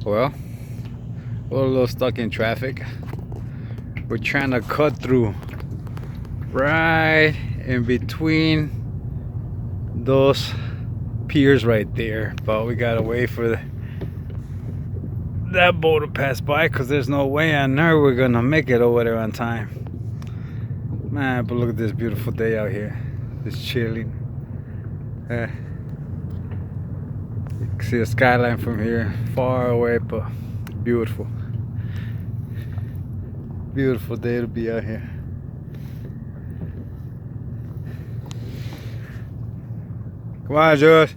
Well, we're a little stuck in traffic. We're trying to cut through right in between those piers right there, but we gotta wait for that boat to pass by because there's no way on there we're gonna make it over there on time. Man, but look at this beautiful day out here. Just chilling. You can see the skyline from here, far away, but beautiful. Beautiful day to be out here. Come on, Josh.